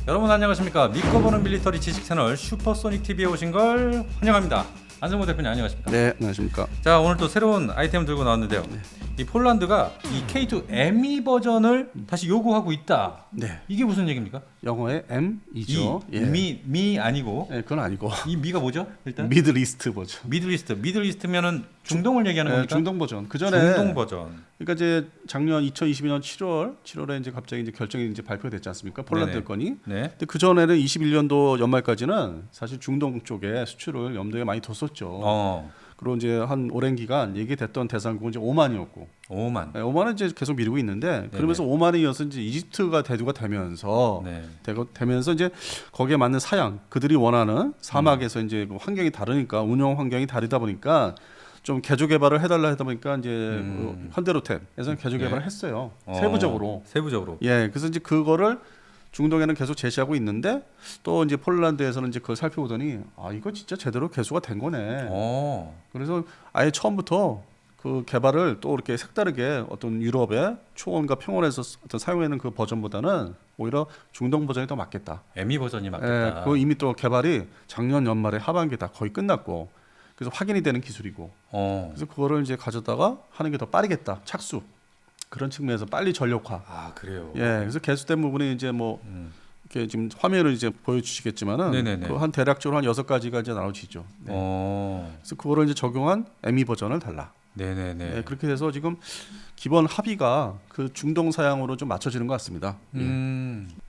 여러분 안녕하십니까? 믿고 보는 밀리터리 지식 채널 슈퍼소닉 TV에 오신 걸 환영합니다. 안성모 대표님 안녕하십니까? 네, 안녕하십니까? 자, 오늘 또 새로운 아이템 들고 나왔는데요. 이 폴란드가 이 K2 ME 버전을 다시 요구하고 있다. 네, 이게 무슨 얘기입니까? 영어의 M이죠. 미 아니고 네, 그건 아니고 이 미가 뭐죠? 일단 미들이스트 버전. 미들이스트면은 중동을 얘기하는 네, 겁니까? 중동 버전. 그 전에 중동 버전. 그러니까 이제 작년 2022년 7월에 이제 갑자기 이제 결정이 이제 발표됐지 않습니까? 폴란드 네네. 건이. 네. 근데 그 전에는 21년도 연말까지는 사실 중동 쪽에 수출을 염두에 많이 뒀었죠. 그리고 이제 한 오랜 기간 얘기됐던 대상국은 이제 오만이었고, 5만. 네, 오만은 이제 계속 미루고 있는데, 그러면서 오만이 이어서 이제 이집트가 대두가 되면서, 네. 되면서 이제 거기에 맞는 사양, 그들이 원하는 사막에서 이제 그 환경이 다르니까 운영 환경이 다르다 보니까 좀 개조 개발을 해달라 하다 보니까 이제 현대로템에서 개조 개발을 했어요. 세부적으로. 예, 그래서 이제 그거를 중동에는 계속 제시하고 있는데 또 이제 폴란드에서는 이제 그걸 살펴보더니 아 이거 진짜 제대로 개조가 된 거네. 그래서 아예 처음부터 그 개발을 또 이렇게 색다르게 어떤 유럽의 초원과 평원에서 어떤 사용하는 그 버전보다는 오히려 중동 버전이 더 맞겠다. ME 버전이 맞겠다. 예, 그 이미 또 개발이 작년 연말에 하반기에 다 거의 끝났고 그래서 확인이 되는 기술이고 그래서 그거를 이제 가져다가 하는 게 더 빠르겠다. 착수. 그런 측면에서 빨리 전력화. 아 그래요. 예, 그래서 개수된 부분이 이제 뭐 이렇게 지금 화면을 이제 보여주시겠지만은 네네네. 그 한 대략적으로 한 6가지가 이제 나눠지죠. 네. 그래서 그거를 이제 적용한 ME 버전을 달라. 네네네. 네, 그렇게 돼서 지금 기본 합의가 그 중동 사양으로 좀 맞춰지는 것 같습니다.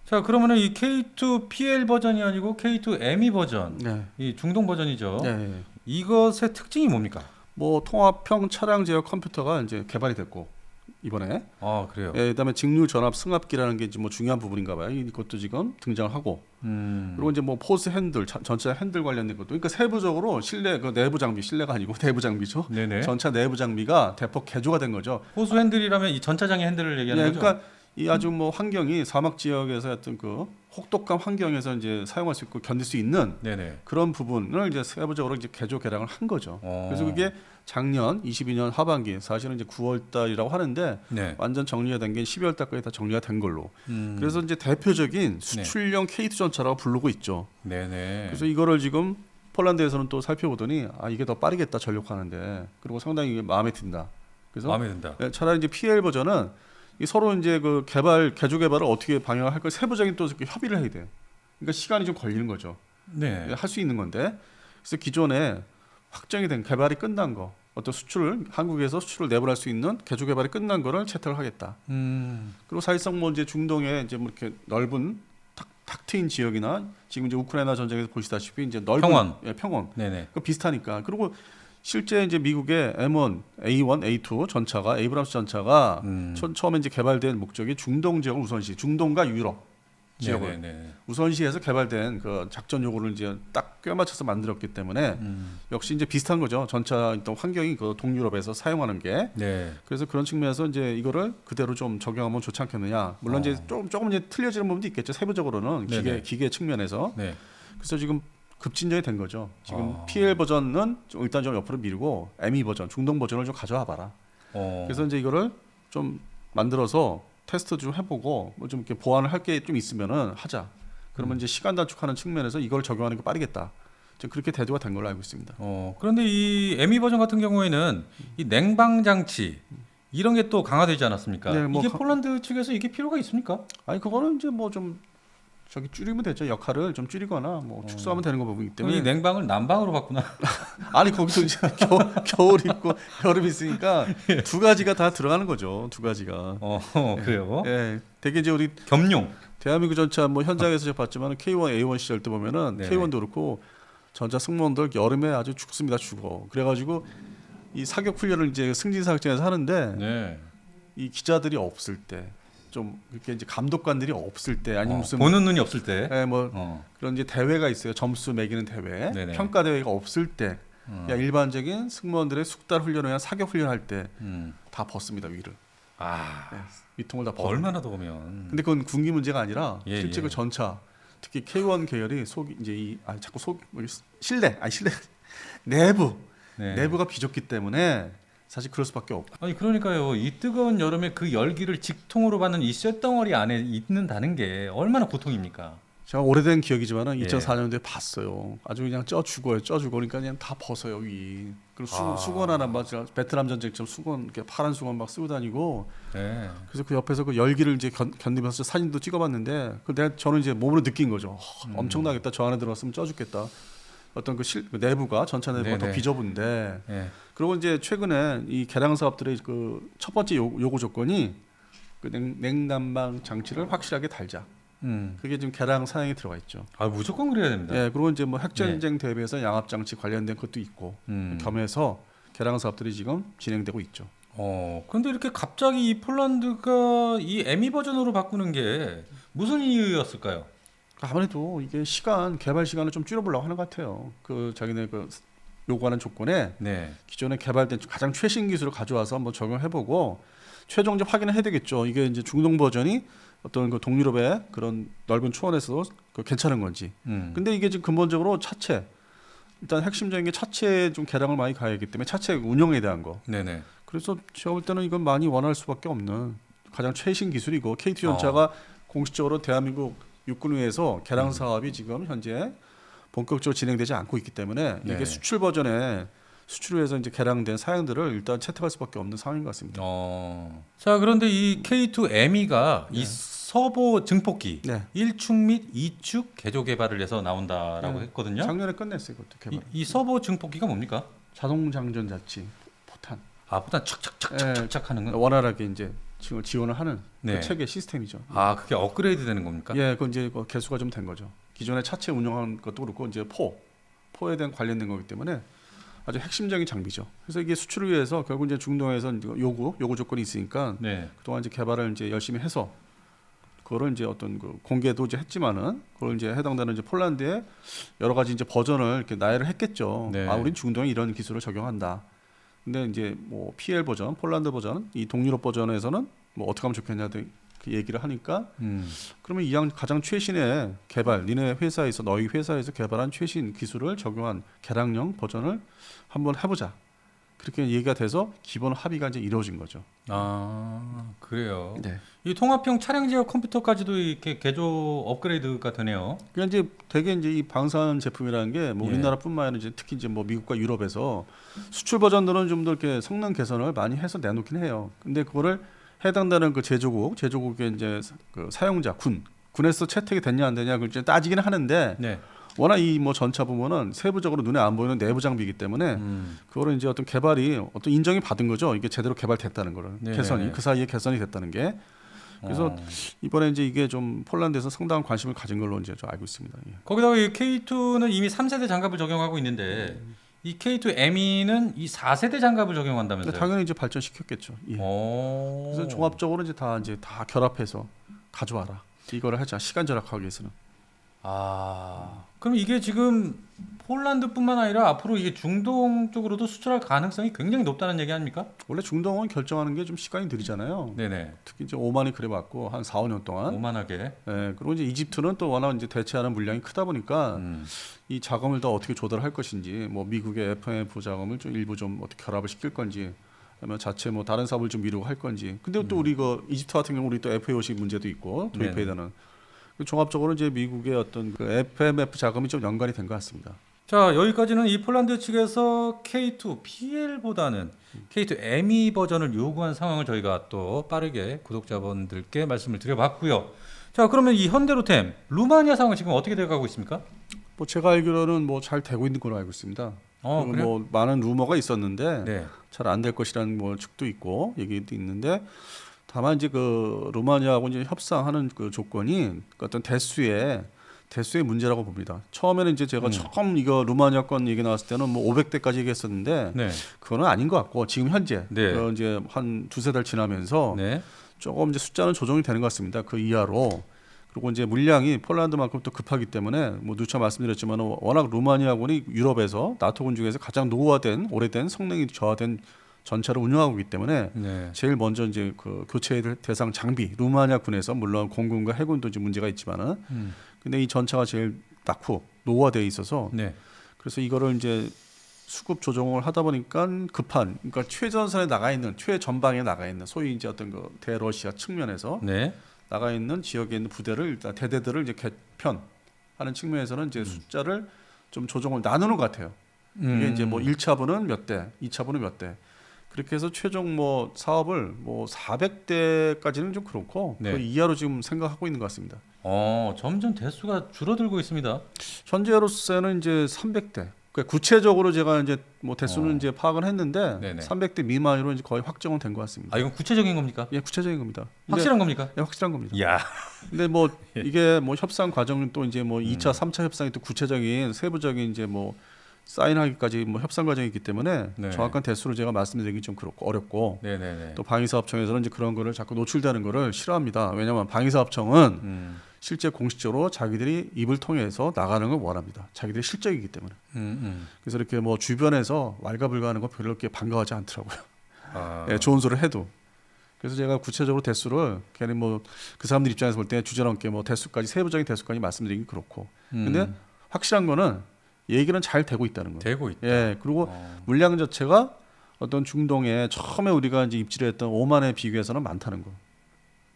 자 그러면은 이 K2 PL 버전이 아니고 K2 ME 버전, 네. 이 중동 버전이죠. 네. 이것의 특징이 뭡니까? 뭐 통합형 차량 제어 컴퓨터가 이제 개발이 됐고 이번에 아 그래요. 예, 그다음에 직류 전압 승합기라는 게 이제 뭐 중요한 부분인가 봐요. 이것도 지금 등장을 하고 그리고 이제 뭐 포스 핸들 전차 핸들 관련된 것도 그러니까 세부적으로 실내 그 내부 장비 실내가 아니고 내부 장비죠. 네네. 전차 내부 장비가 대폭 개조가 된 거죠. 호수 핸들이라면 이 전차장의 핸들을 얘기하는 예, 거죠. 그러니까 이 아주 뭐 환경이 사막 지역에서 어떤 그 혹독한 환경에서 이제 사용할 수 있고 견딜 수 있는 네네. 그런 부분을 이제 세부적으로 이제 개조 개량을 한 거죠. 그래서 그게 작년 22년 하반기 사실은 이제 9월 달이라고 하는데 네. 완전 정리가 된 게 12월 달까지 다 정리가 된 걸로. 그래서 이제 대표적인 수출용 K2 전차라고 부르고 있죠. 네네. 그래서 이거를 지금 폴란드에서는 또 살펴보더니 아 이게 더 빠르겠다 전력하는데 그리고 상당히 이게 마음에 든다. 그래서 마음에 든다. 차라리 이제 PL 버전은 이 서로 이제 그 개조 개발을 어떻게 방향을 할까 세부적인 또 이렇게 협의를 해야 돼요. 그러니까 시간이 좀 걸리는 거죠. 네. 할 수 있는 건데 그래서 기존에 확정이 된 개발이 끝난 거 어떤 수출을 한국에서 수출을 내보낼 수 있는 개조 개발이 끝난 거를 채택을 하겠다. 그리고 사실상 뭐 이제 중동에 이제 뭐 이렇게 넓은 탁 트인 지역이나 지금 이제 우크라이나 전쟁에서 보시다시피 이제 넓은 평원. 예, 평원. 네네. 그 비슷하니까. 그리고 실제 이제 미국의 M1, A1, A2 전차가 에이브람스 전차가 처음에 이제 개발된 목적이 중동 지역을 우선시, 중동과 유럽 지역을 네네네. 우선시해서 개발된 그 작전 요구를 이제 딱 꿰맞춰서 만들었기 때문에 역시 이제 비슷한 거죠. 전차 어떤 환경이 그 동유럽에서 사용하는 게. 네. 그래서 그런 측면에서 이제 이거를 그대로 좀 적용하면 좋지 않겠느냐. 물론 이제 조금 이제 틀려지는 부분도 있겠죠. 세부적으로는 네네. 기계 측면에서. 네. 그래서 지금 급진전이 된 거죠. 지금 PL 버전은 일단 좀 옆으로 밀고 ME 버전, 중동 버전을 좀 가져와 봐라. 그래서 이제 이거를 좀 만들어서 테스트 좀 해보고 뭐 좀 이렇게 보완을 할 게 좀 있으면은 하자. 그러면 이제 시간 단축하는 측면에서 이걸 적용하는 게 빠르겠다. 지금 그렇게 대두가 된 걸로 알고 있습니다. 그런데 이 ME 버전 같은 경우에는 이 냉방 장치 이런 게 또 강화되지 않았습니까? 네, 뭐 이게 폴란드 측에서 이게 필요가 있습니까? 아니 그거는 이제 뭐 좀 저기 줄이면 되죠. 역할을 좀 줄이거나 뭐 축소하면 되는 거 부분이기 그럼 이 때문에. 냉방을 난방으로 바꾸나? 아니 거기서 이제 겨울 있고 여름 있으니까 두 가지가 다 들어가는 거죠. 두 가지가. 그래요? 예, 되게 이제 우리 겸용. 대한민국 전차 뭐 현장에서 제가 봤지만 K1, A1 시절 때 보면은 네네. K1도 그렇고 전차 승무원들 여름에 아주 죽습니다 죽어. 그래가지고 이 사격 훈련을 이제 승진 사격장에서 하는데 네. 이 기자들이 없을 때 좀 이렇게 이제 감독관들이 없을 때 아니면 무슨 보는 눈이 없을 때. 뭐 그런 이제 대회가 있어요. 점수 매기는 대회, 네네. 평가 대회가 없을 때 그냥 일반적인 승무원들의 숙달 훈련이나 사격 훈련할 때 다 벗습니다 위를. 위통을 다 벗어. 얼마나 더우면. 근데 그건 군기 문제가 아니라 예, 실제 예. 그 전차 특히 K1 계열이 속이 이제 자꾸 실내 내부 네. 내부가 비좁기 때문에 사실 그럴 수밖에 없고. 아니 그러니까요. 이 뜨거운 여름에 그 열기를 직통으로 받는 이 쇳덩어리 안에 있는다는 게 얼마나 고통입니까? 제가 오래된 기억이지만은 예. 2004년도에 봤어요. 아주 그냥 쪄 죽어요. 그러니까 그냥 다 벗어요 위. 그리고 수건 하나 막 베트남 전쟁처럼 수건 이렇게 파란 수건 막 쓰고 다니고. 네. 그래서 그 옆에서 그 열기를 이제 견디면서 사진도 찍어봤는데 저는 이제 몸으로 느낀 거죠. 엄청나겠다. 저 안에 들어갔으면 쪄 죽겠다. 어떤 그 내부가 전차 내부가 더 네네. 비좁은데. 네. 그리고 이제 최근에 이 개량 사업들의 그 첫 번째 요구 조건이 그 냉난방 장치를 확실하게 달자. 그게 지금 개량 사양에 들어가 있죠. 아 무조건 그래야 됩니다. 예, 그리고 이제 뭐 핵전쟁 대비해서 양압 장치 관련된 것도 있고 겸해서 개량 사업들이 지금 진행되고 있죠. 근데 이렇게 갑자기 이 폴란드가 이 에미 버전으로 바꾸는 게 무슨 이유였을까요? 아무래도 이게 개발 시간을 좀 줄여보려고 하는 것 같아요. 그 자기네 그 요구하는 조건에 네. 기존에 개발된 가장 최신 기술을 가져와서 한번 적용해보고 최종 이제 확인을 해야 되겠죠. 이게 이제 중동 버전이 어떤 그 동유럽의 그런 넓은 초원에서 그 괜찮은 건지. 근데 이게 지금 근본적으로 일단 핵심적인 게 차체에 좀 개량을 많이 가야하기 때문에 차체 운영에 대한 거. 네네. 그래서 제가 볼 때는 이건 많이 원할 수밖에 없는 가장 최신 기술이고 KT 전차가 공식적으로 대한민국 육군위에서 개량 사업이 지금 현재 본격적으로 진행되지 않고 있기 때문에 네. 이게 수출 버전에 수출해서 이제 개량된 사양들을 일단 채택할 수밖에 없는 상황인 것 같습니다. 자 그런데 이 K2Me가 이 서보 증폭기 네. 1축 및 2축 개조 개발을 해서 나온다라고 했거든요. 작년에 끝냈어요, 그것도 개발. 이 서보 증폭기가 뭡니까? 자동 장전 자치, 포탄. 포탄 착착착착착 하는 건. 원활하게 이제 지원을 하는 네. 그 체계 시스템이죠. 그게 업그레이드 되는 겁니까? 예, 그 이제 개수가 좀 된 거죠. 기존에 차체 운영한 것도 그렇고 이제 포에 대한 관련된 거기 때문에 아주 핵심적인 장비죠. 그래서 이게 수출을 위해서 결국 이제 중동에서 요구 조건이 있으니까 네. 그동안 이제 개발을 이제 열심히 해서 그거를 이제 어떤 그 공개도 이제 했지만은 그걸 이제 해당되는 이제 폴란드의 여러 가지 이제 버전을 이렇게 나열을 했겠죠. 네. 우린 중동에 이런 기술을 적용한다. 근데 이제 뭐 PL 버전, 폴란드 버전, 이 동유럽 버전에서는 뭐 어떻게 하면 좋겠냐 그 얘기를 하니까 그러면 가장 최신의 개발, 너희 회사에서 개발한 최신 기술을 적용한 개량형 버전을 한번 해보자. 그렇게 얘기가 돼서 기본 합의가 이제 이루어진 거죠. 그래요. 네. 이 통합형 차량 제어 컴퓨터까지도 이렇게 개조 업그레이드가 되네요. 그러니까 이제 되게 이제 이 방산 제품이라는 게 뭐 예. 우리나라뿐만 아니라 이제 특히 이제 뭐 미국과 유럽에서 수출 버전들은 좀 더 이렇게 성능 개선을 많이 해서 내놓긴 해요. 근데 그거를 해당되는 그 제조국의 이제 그 사용자 군에서 채택이 됐냐 안 되냐 그걸 이제 따지기는 하는데 네. 워낙 이 뭐 전차 부분은 세부적으로 눈에 안 보이는 내부 장비이기 때문에 그거를 이제 어떤 개발이 어떤 인정이 받은 거죠. 이게 제대로 개발됐다는 거를 네네. 개선이 그 사이에 개선이 됐다는 게 그래서 이번에 이제 이게 좀 폴란드에서 상당한 관심을 가진 걸로 이제 좀 알고 있습니다. 예. 거기다가 이 K2는 이미 3세대 장갑을 적용하고 있는데 이 K2Me는 이 4세대 장갑을 적용한다면서요? 당연히 이제 발전시켰겠죠. 예. 그래서 종합적으로 이제 다 결합해서 가져와라. 이거를 하자. 시간 절약하기 위해서는. 그럼 이게 지금 폴란드뿐만 아니라 앞으로 이게 중동 쪽으로도 수출할 가능성이 굉장히 높다는 얘기 아닙니까? 원래 중동은 결정하는 게 좀 시간이 느리잖아요. 네네. 특히 이제 오만이 그래 왔고 한 4, 5년 동안. 오만하게. 예, 그리고 이제 이집트는 또 워낙 이제 대체하는 물량이 크다 보니까 이 자금을 더 어떻게 조달할 것인지, 뭐 미국의 FMF 자금을 좀 일부 좀 어떻게 결합을 시킬 건지, 아니면 자체 뭐 다른 사업을 좀 미루고 할 건지. 근데 또 우리 그 이집트 같은 경우 우리 또 FAOC 문제도 있고 도입해야 되는. 종합적으로 이제 미국의 어떤 그 FMF 자금이 좀 연관이 된 것 같습니다. 자 여기까지는 이 폴란드 측에서 K2 PL보다는 K2 ME 버전을 요구한 상황을 저희가 또 빠르게 구독자분들께 말씀을 드려봤고요. 자 그러면 이 현대로템 루마니아 상황은 지금 어떻게 돼가고 있습니까? 뭐 제가 알기로는 뭐 잘 되고 있는 걸로 알고 있습니다. 그리고 그래요? 뭐 많은 루머가 있었는데 네. 잘 안 될 것이라는 뭐 측도 있고 얘기도 있는데 다만 이제 그 루마니아하고 이제 협상하는 그 조건이 어떤 대수의 문제라고 봅니다. 처음에는 이제 제가 처음 이거 루마니아 건 얘기 나왔을 때는 뭐 500대까지 얘기했었는데 네. 그거는 아닌 것 같고 지금 현재 네. 이제 한 두세 달 지나면서 네. 조금 이제 숫자는 조정이 되는 것 같습니다. 그 이하로. 그리고 이제 물량이 폴란드만큼 또 급하기 때문에 뭐 누차 말씀드렸지만 워낙 루마니아군이 유럽에서 나토군 중에서 가장 노후화된 오래된 성능이 저하된 전차를 운영하고 있기 때문에 네. 제일 먼저 이제 그 교체 대상 장비 루마니아 군에서 물론 공군과 해군도 이제 문제가 있지만은 근데 이 전차가 제일 낙후 노후화되어 있어서 네. 그래서 이거를 이제 수급 조정을 하다 보니까 그러니까 최전선에 나가 있는 최전방에 나가 있는 소위 이제 어떤 그 대러시아 측면에서 네. 나가 있는 지역에 있는 부대를 일단 대대들을 이제 개편 하는 측면에서는 이제 숫자를 좀 조정을 나누는 것 같아요. 이게 이제 뭐 1차분은 몇 대, 2차분은 몇 대. 그렇게 해서 최종 뭐 사업을 뭐 400대까지는 좀 그렇고 네. 그 이하로 지금 생각하고 있는 것 같습니다. 점점 대수가 줄어들고 있습니다. 현재로서는 이제 300대. 그러니까 구체적으로 제가 이제 뭐 대수는 이제 파악을 했는데 네네. 300대 미만으로 이제 거의 확정은 된 것 같습니다. 이건 구체적인 겁니까? 예, 구체적인 겁니다. 확실한 겁니까? 예, 확실한 겁니다. 야. 근데 뭐 이게 뭐 협상 과정은 또 이제 뭐 음. 2차, 3차 협상이 또 구체적인 세부적인 이제 뭐 사인하기까지 뭐 협상 과정이 있기 때문에 네. 정확한 대수를 제가 말씀드리기 좀 그렇고 어렵고 네네네. 또 방위사업청에서는 이제 그런 거를 자꾸 노출되는 거를 싫어합니다. 왜냐하면 방위사업청은 실제 공식적으로 자기들이 입을 통해서 나가는 걸 원합니다. 자기들의 실적이기 때문에. 그래서 이렇게 뭐 주변에서 왈가불가하는 거 별로 그렇게 반가워하지 않더라고요. 예, 좋은 소리를 해도. 그래서 제가 구체적으로 대수를 괜히 뭐 그 사람들 입장에서 볼 때 주저넘게 뭐 대수까지 세부적인 대수까지 말씀드리긴 그렇고. 근데 확실한 거는 얘기는 잘 되고 있다는 거예요. 되고 있다. 예, 그리고 물량 자체가 어떤 중동에 처음에 우리가 이제 입지를 했던 오만에 비교해서는 많다는 거.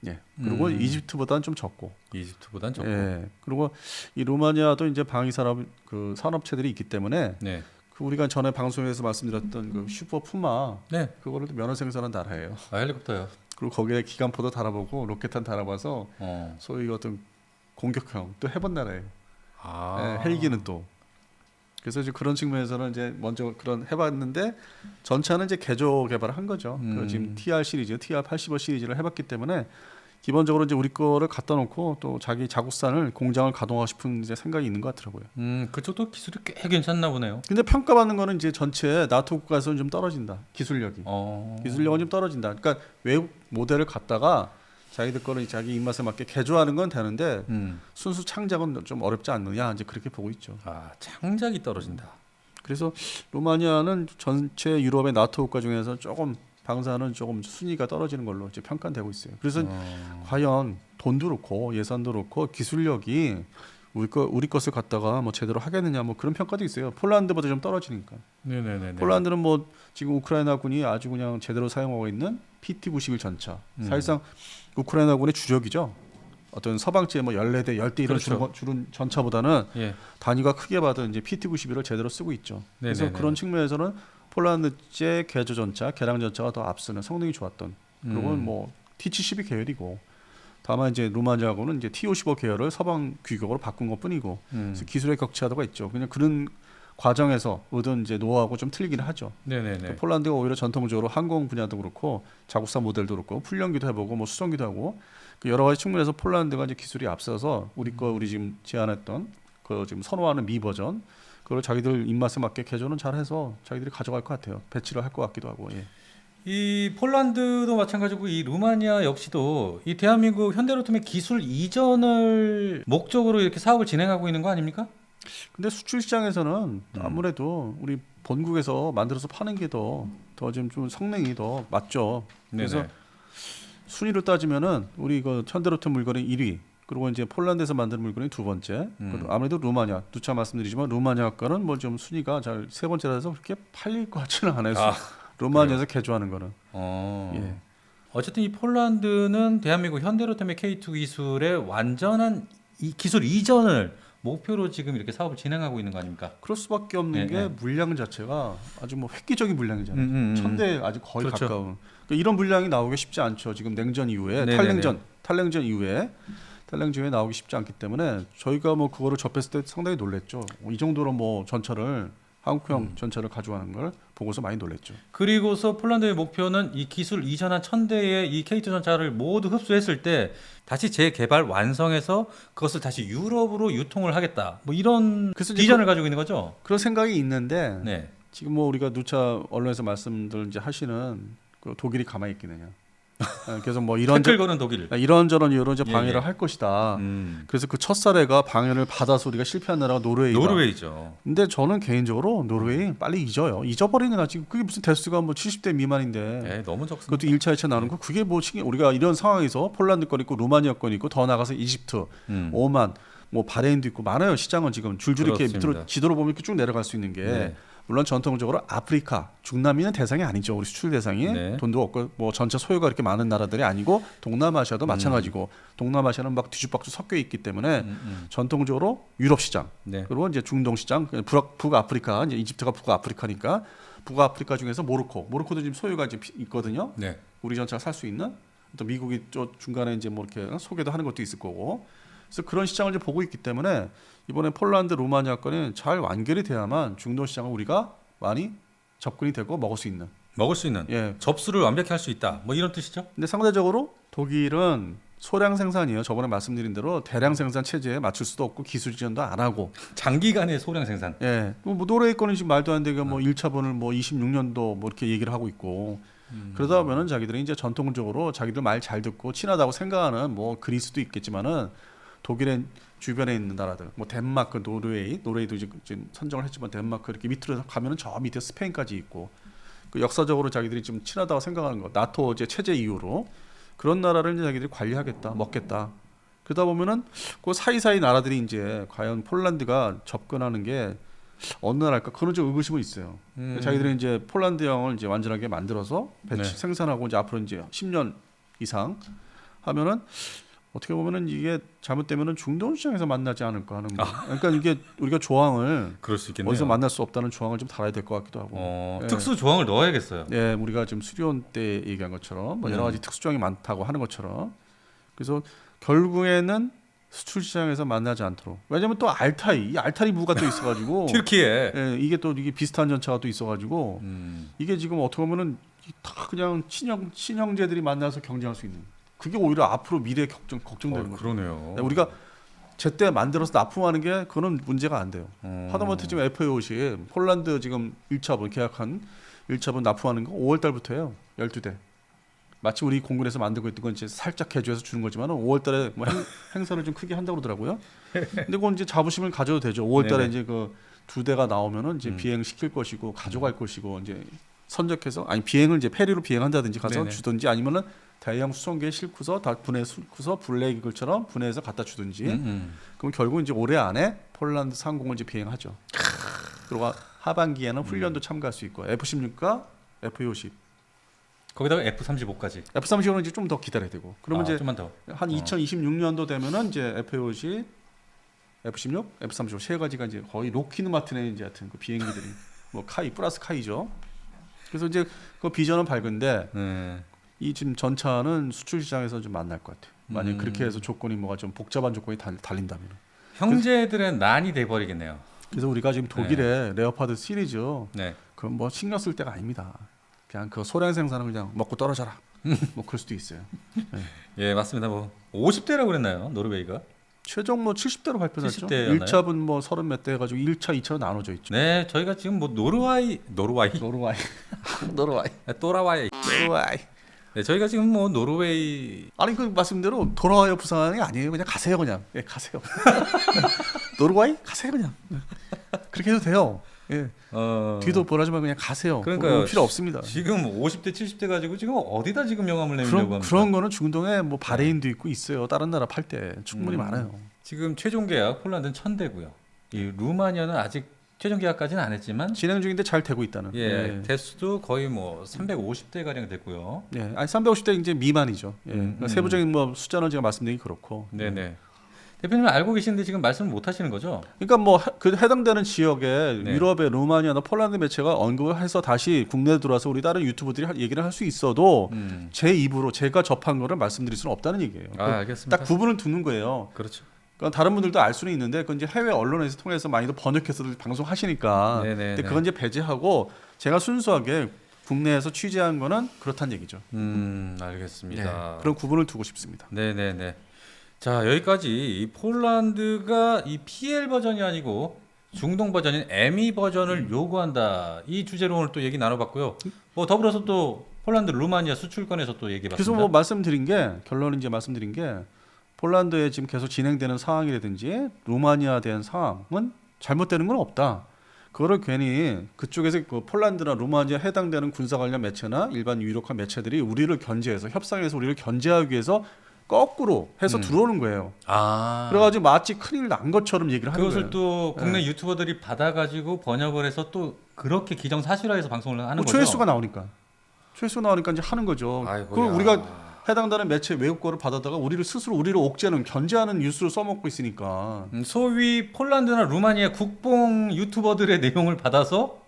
예. 그리고 이집트보다는 좀 적고. 이집트보단 적고. 예. 그리고 이 루마니아도 이제 방위 산업 그 산업체들이 있기 때문에 네. 그 우리가 전에 방송에서 말씀드렸던 그 슈퍼 푸마 네. 그거를 면허 생산한 나라예요. 헬리콥터요. 그리고 거기에 기관포도 달아보고 로켓탄 달아봐서 소위 어떤 공격형 또 해본 나라예요. 예, 헬기는 또. 그래서 이제 그런 측면에서는 이제 먼저 그런 해봤는데 전차는 이제 개조 개발을 한 거죠. 그 지금 TR 시리즈, TR85 시리즈를 해봤기 때문에 기본적으로 이제 우리 거를 갖다 놓고 또 자기 자국산을 공장을 가동하고 싶은 이제 생각이 있는 것 같더라고요. 그쪽도 기술이 꽤 괜찮나 보네요. 근데 평가받는 거는 이제 전체 나토 국가에서는 좀 떨어진다. 기술력이. 기술력은 좀 떨어진다. 그러니까 외국 모델을 갖다가 자기들 거를 자기 입맛에 맞게 개조하는 건 되는데 순수 창작은 좀 어렵지 않느냐 이제 그렇게 보고 있죠. 창작이 떨어진다. 그래서 루마니아는 전체 유럽의 나토 국가 중에서 조금 방사는 조금 순위가 떨어지는 걸로 이제 평가되고 있어요. 그래서 과연 돈도 그렇고 예산도 그렇고 기술력이 우리 것을 갖다가 뭐 제대로 하겠느냐 뭐 그런 평가도 있어요. 폴란드보다 좀 떨어지니까. 네네네. 폴란드는 뭐 지금 우크라이나군이 아주 그냥 제대로 사용하고 있는 PT-91 전차. 사실상 우크라이나군의 주력이죠. 어떤 서방제 뭐 14대, 10대 이런 그렇죠. 주는 전차보다는 예. 단위가 크게 받은 이제 PT-91을 제대로 쓰고 있죠. 그래서 네네네. 그런 측면에서는 폴란드제 개조 전차, 개량 전차가 더 앞서는 성능이 좋았던. 그리고 뭐 T-72 계열이고. 다만 이제 루마니아하고는 이제 T-55 계열을 서방 규격으로 바꾼 것뿐이고. 그래서 기술의 격차도가 있죠. 그냥 그런 과정에서 얻은 이제 노하우하고 좀 틀리긴 하죠. 네네네. 폴란드가 오히려 전통적으로 항공 분야도 그렇고 자국산 모델도 그렇고 훈련기도 해보고 뭐 수송기도 하고 그 여러 가지 측면에서 폴란드가 이제 기술이 앞서서 우리 지금 제안했던 그 지금 선호하는 미 버전 그걸 자기들 입맛에 맞게 개조는 잘해서 자기들이 가져갈 것 같아요. 배치를 할 것 같기도 하고. 예. 이 폴란드도 마찬가지고 이 루마니아 역시도 이 대한민국 현대로템의 기술 이전을 목적으로 이렇게 사업을 진행하고 있는 거 아닙니까? 근데 수출 시장에서는 아무래도 우리 본국에서 만들어서 파는 게 더 좀 성능이 더 맞죠. 그래서 네네. 순위로 따지면은 우리 그 현대로템 물건이 1위, 그리고 이제 폴란드에서 만든 물건이 두 번째. 그리고 아무래도 루마니아 누차 말씀드리지만 루마니아 거는 뭐 좀 순위가 잘 세 번째라서 그렇게 팔릴 것 같지는 않아요. 루마니아에서 개조하는 거는. 예. 어쨌든 이 폴란드는 대한민국 현대로템의 K2 기술의 완전한 이 기술 이전을 목표로 지금 이렇게 사업을 진행하고 있는 거 아닙니까? 그럴 수밖에 없는 네, 게 네. 물량 자체가 아주 뭐 획기적인 물량이잖아요. 1000대 아주 거의 그렇죠. 가까운. 그러니까 이런 물량이 나오기 쉽지 않죠. 지금 냉전 이후에 네네네. 탈냉전 이후에 나오기 쉽지 않기 때문에 저희가 뭐 그거를 접했을 때 상당히 놀랬죠. 이 정도로 뭐 전차를 한국형 전차를 가져가는 걸 보고서 많이 놀랬죠. 그리고서 폴란드의 목표는 이 기술 이전한 1000대의 이 K2 전차를 모두 흡수했을 때 다시 재개발 완성해서 그것을 다시 유럽으로 유통을 하겠다. 뭐 이런 그래서 이제 비전을 가지고 있는 거죠. 그런 생각이 있는데 네. 지금 뭐 우리가 누차 언론에서 말씀들 이제 하시는 그 독일이 가만히 있겠느냐. 그래서 뭐 태클 거는 독일. 이런저런 이런 이제 예, 방해를 예. 할 것이다. 그래서 그 첫 사례가 방해를 받아서 우리가 실패한 나라가 노르웨이다. 노르웨이죠. 근데 저는 개인적으로 노르웨이 빨리 잊어요. 잊어버리는 게 낫지. 그게 무슨 대수가 뭐 70대 미만인데. 네, 너무 적습니다. 그것도 1차, 2차 나누는 거 그게 뭐 우리가 이런 상황에서 폴란드 건 있고 루마니아 건 있고 더 나가서 이집트, 오만, 뭐 바레인도 있고 많아요. 시장은 지금 줄줄이 이렇게 그렇습니다. 밑으로 지도로 보면 이렇게 쭉 내려갈 수 있는 게 네. 물론 전통적으로 아프리카, 중남미는 대상이 아니죠. 우리 수출 대상이 네. 돈도 없고 뭐 전체 소유가 이렇게 많은 나라들이 아니고 동남아시아도 마찬가지고 동남아시아는 막 뒤죽박죽 섞여 있기 때문에 전통적으로 유럽 시장 네. 그리고 이제 중동 시장, 북아프리카 이제 이집트가 북아프리카니까 북아프리카 중에서 모로코도 지금 소유가 이제 있거든요. 네. 우리 전체가 살 수 있는 또 미국이 또 중간에 이제 뭐 이렇게 소개도 하는 것도 있을 거고. 그래서 그런 시장을 이제 보고 있기 때문에 이번에 폴란드 루마니아 건이 잘 완결이 돼야만 중동 시장을 우리가 많이 접근이 되고 먹을 수 있는. 예. 접수를 완벽히 할 수 있다. 뭐 이런 뜻이죠? 근데 상대적으로 독일은 소량 생산이에요. 저번에 말씀드린 대로 대량 생산 체제에 맞출 수도 없고 기술 지원도 안 하고 장기간의 소량 생산. 예. 뭐 노르웨이 거는 지금 말도 안 되게 뭐 1차분을 뭐 26년도 뭐 이렇게 얘기를 하고 있고 그러다 보면은 자기들이 이제 전통적으로 자기들 말 잘 듣고 친하다고 생각하는 뭐 그리스도 있겠지만은 독일의 주변에 있는 나라들 뭐 덴마크, 노르웨이도 지금 선정을 했지만 덴마크 이렇게 밑으로 가면은 저 밑에 스페인까지 있고 그 역사적으로 자기들이 좀 친하다고 생각하는 거 나토 이제 체제 이후로 그런 나라를 이제 자기들이 관리하겠다, 먹겠다. 그러다 보면은 그 사이사이 나라들이 이제 과연 폴란드가 접근하는 게 어느 나라일까 그런 좀 의구심은 있어요. 자기들이 이제 폴란드형을 이제 완전하게 만들어서 생산하고 이제 앞으로 이제 10년 이상 하면은 어떻게 보면은 이게 잘못되면은 중동 시장에서 만나지 않을까 하는 거. 그러니까 이게 우리가 조항을 그럴 수 있겠네요. 어디서 만날 수 없다는 조항을 좀 달아야 될 것 같기도 하고. 예. 특수 조항을 넣어야겠어요. 예, 우리가 지금 수리온 때 얘기한 것처럼 뭐 여러 가지 특수 조항이 많다고 하는 것처럼. 그래서 결국에는 수출 시장에서 만나지 않도록. 왜냐면 또 이 알타리 무가 또 있어가지고. 튀르키예. 예, 이게 또 이게 비슷한 전차가 또 있어가지고 이게 지금 어떻게 보면은 다 그냥 친형제들이 만나서 경쟁할 수 있는. 그게 오히려 앞으로 미래 걱정되는 거죠. 그러네요. 우리가 제때 만들어서 납품하는 게 그거는 문제가 안 돼요. 하다못해 지금 FAO시 폴란드 지금 1차분 계약한 1차분 납품하는 거 5월 달부터예요. 12대. 마치 우리 공군에서 만들고 있던 건 이제 살짝 개조해서 주는 거지만 5월 달에 뭐 행사를 좀 크게 한다고 그러더라고요. 근데 그건 이제 자부심을 가져도 되죠. 5월 달에 이제 그 2대가 나오면은 이제 비행시킬 것이고 가져갈 것이고 이제 선적해서 비행을 이제 페리로 비행한다든지 가서 네네. 주든지 아니면은 대형 수송기에 싣고서 다 분해해서 블랙이글처럼 분해해서 갖다 주든지. 그럼 결국 이제 올해 안에 폴란드 상공을 이제 비행하죠. 그리고 하반기에는 훈련도 참가할 수 있고 F-16과 F-50. 거기다가 F-35까지. F-35는 이제 좀 더 기다려야 되고. 그러면 이제 좀만 더. 한 2026년도 되면은 이제 F-50, F-16, F-35 세 가지가 이제 거의 로키드 마틴의 이제 하여튼 그 비행기들이 뭐 카이 플러스 카이죠. 그래서 이제 그 비전은 밝은데 이 지금 전차는 수출 시장에서 좀 만날 것 같아요. 만약 그렇게 해서 조건이 뭐가 좀 복잡한 조건이 달린다면. 형제들의 난이 돼버리겠네요. 그래서 우리가 지금 독일의 레오파드 시리즈 네. 그건 뭐 신경 쓸 때가 아닙니다. 그냥 그 소량 생산은 그냥 먹고 떨어져라. 뭐 그럴 수도 있어요. 네. 예, 맞습니다. 뭐 50대라고 그랬나요? 노르웨이가? 최종 뭐 70대로 발표했죠. 70대 였나요? 1차분 뭐 30 몇 대 해가지고 1차, 2차로 나눠져 있죠. 네, 저희가 지금 뭐 노르와이. 노르와이. 또라와이. 네, 저희가 지금 뭐 노르웨이. 아니 그 말씀대로 돌아와요 부산이 아니에요. 그냥 가세요 그냥. 예, 가세요. 노르와이 가세요 그냥. 그렇게 해도 돼요. 예. 뒤도 보라지 말고 그냥 가세요. 그러니까요. 필요 없습니다. 지금 50대, 70대 가지고 지금 어디다 지금 명함을 내밀려고 합니까? 그런 거는 중동에 뭐 바레인도 있고 있어요. 다른 나라 팔 때 충분히 많아요. 지금 최종 계약 폴란드는 1,000대고요. 이 루마니아는 아직 최종 계약까지는 안 했지만 진행 중인데 잘 되고 있다는. 예, 대수도 거의 뭐 350대 가량 됐고요. 예, 아니 350대 이제 미만이죠. 예, 그러니까 세부적인 뭐 숫자는 제가 말씀드리기 그렇고. 네네. 대표님 알고 계시는데 지금 말씀을 못 하시는 거죠? 그러니까 뭐 그 해당되는 지역에 네. 유럽의 루마니아나 폴란드 매체가 언급을 해서 다시 국내에 들어와서 우리 다른 유튜버들이 얘기를 할 수 있어도 제 입으로 제가 접한 거를 말씀드릴 수는 없다는 얘기예요. 알겠습니다. 딱 구분을 두는 거예요. 그렇죠. 그러니까 다른 분들도 알 수는 있는데 그건 이제 해외 언론에서 통해서 많이들 번역해서도 방송하시니까. 네네. 근데 그건 이제 배제하고 제가 순수하게 국내에서 취재한 거는 그렇다는 얘기죠. 알겠습니다. 네, 그런 구분을 두고 싶습니다. 네네네. 자, 여기까지 이 폴란드가 이 PL 버전이 아니고 중동 버전인 ME 버전을 요구한다. 이 주제로 오늘 또 얘기 나눠봤고요. 뭐 더불어서 또 폴란드 루마니아 수출권에서 또 얘기해봤습니다. 그래서 뭐 말씀드린 게 결론은 이제 말씀드린 게 폴란드에 지금 계속 진행되는 상황이라든지 루마니아에 대한 상황은 잘못되는 건 없다. 그거를 괜히 그쪽에서 그 폴란드나 루마니아 해당되는 군사 관련 매체나 일반 유력한 매체들이 우리를 견제해서 협상해서 우리를 견제하기 위해서 거꾸로 해서 들어오는 거예요. 아. 그래가지고 마치 큰일 난 것처럼 얘기를 하는 그것을 거예요. 또 국내 유튜버들이 받아가지고 번역을 해서 또 그렇게 기정사실화해서 방송을 하는 거죠. 조회수가 나오니까 이제 하는 거죠. 아이고야. 그리고 우리가 해당되는 매체 외국어를 받아다가 우리를 옥죄는 견제하는 뉴스를 써먹고 있으니까 소위 폴란드나 루마니아 국뽕 유튜버들의 내용을 받아서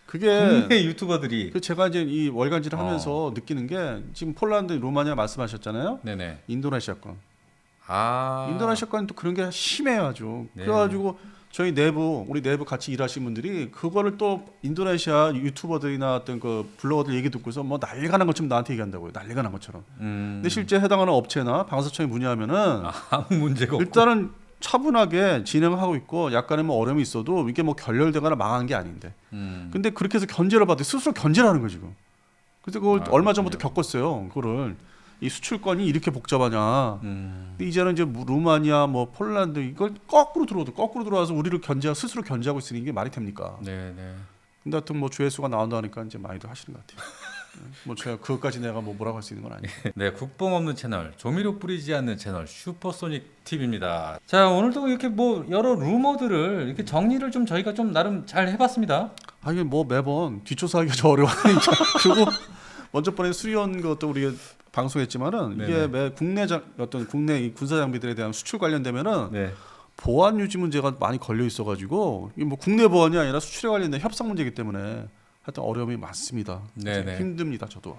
그게 국내 유튜버들이 제가 이제 이 월간지를 하면서 느끼는 게 지금 폴란드, 루마니아 말씀하셨잖아요. 네네. 인도네시아권. 아. 인도네시아권은 또 그런 게 심해요 아주. 네. 그래가지고 우리 내부 같이 일하시는 분들이 그거를 또 인도네시아 유튜버들이나 어떤 그 블로거들 얘기 듣고서 뭐 난리가 난 것처럼 나한테 얘기한다고요. 난리가 난 것처럼. 근데 실제 해당하는 업체나 방사청에 문의하면은 아무 문제가 없고. 일단은 차분하게 진행하고 있고 약간의 뭐 어려움이 있어도 이게 뭐 결렬되거나 망한 게 아닌데. 근데 그렇게 해서 견제를 받고 스스로 견제를 하는 거예요 지금. 그래서 그걸 얼마 전부터 겪었어요. 그거를 이 수출권이 이렇게 복잡하냐. 근데 이제는 이제 루마니아, 뭐 폴란드 이걸 거꾸로 들어와서 우리를 스스로 견제하고 있으니 이게 말이 됩니까? 네네. 근데 하여튼 뭐 조회수가 나온다니까 이제 많이들 하시는 것 같아요. 뭐 제가 그것까지 내가 뭐 뭐라고 할 수 있는 건 아니에요. 네, 국뽕 없는 채널, 조미료 뿌리지 않는 채널 슈퍼소닉 TV입니다. 자, 오늘도 이렇게 뭐 여러 루머들을 이렇게 정리를 좀 저희가 좀 나름 잘 해봤습니다. 이게 뭐 매번 뒷조사하기가 좀 어려워하니까 그리고 먼저 번에 수리온 것도 우리가 방송했지만은 이게 네네. 국내 이 군사 장비들에 대한 수출 관련되면은 네. 보안 유지 문제가 많이 걸려 있어가지고 이게 뭐 국내 보안이 아니라 수출에 관련된 협상 문제이기 때문에 하여튼 어려움이 많습니다. 네네. 힘듭니다 저도.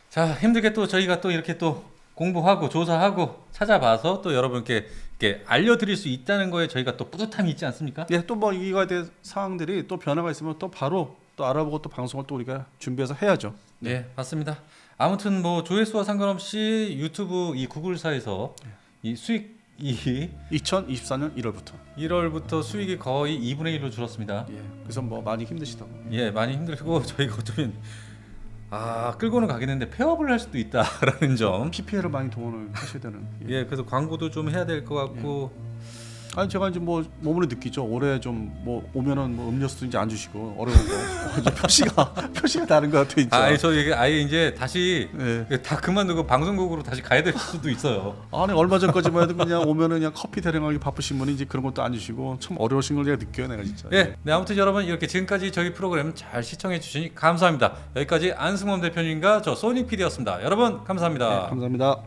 자, 힘들게 또 저희가 또 이렇게 또 공부하고 조사하고 찾아봐서 또 여러분께 이렇게 알려드릴 수 있다는 거에 저희가 또 뿌듯함이 있지 않습니까? 예, 또 뭐 이거에 대한 사항들이 또 변화가 있으면 또 바로 또 알아보고 또 방송을 또 우리가 준비해서 해야죠. 네, 맞습니다. 아무튼 뭐 조회수와 상관없이 유튜브 이 구글사에서 이 수익이 2024년 1월부터. 1월부터 수익이 거의 2분의 1로 줄었습니다. 예, 그래서 뭐 많이 힘드시다고. 예, 많이 힘들고 저희가 어쩌면 끌고는 가겠는데 폐업을 할 수도 있다라는 점. PPL을 많이 동원을 하셔야 되는. 예, 그래서 광고도 좀 해야 될 것 같고. 제가 이제 뭐 몸으로 느끼죠. 올해 좀 뭐 오면은 뭐 음료수도 이제 안 주시고 어려우고 이제 표시가 다른 것 같아 진짜. 저 이게 아예 이제 다시 네. 다 그만두고 방송국으로 다시 가야 될 수도 있어요. 아니 얼마 전까지만 해도 그냥 오면은 그냥 커피 대령하기 바쁘신 분이 이제 그런 것도 안 주시고 참 어려우신 걸 제가 느껴요 내가 진짜. 네, 아무튼 여러분 이렇게 지금까지 저희 프로그램 잘 시청해 주시니 감사합니다. 여기까지 안승범 대표님과 저 소닉 PD였습니다. 여러분 감사합니다. 네, 감사합니다.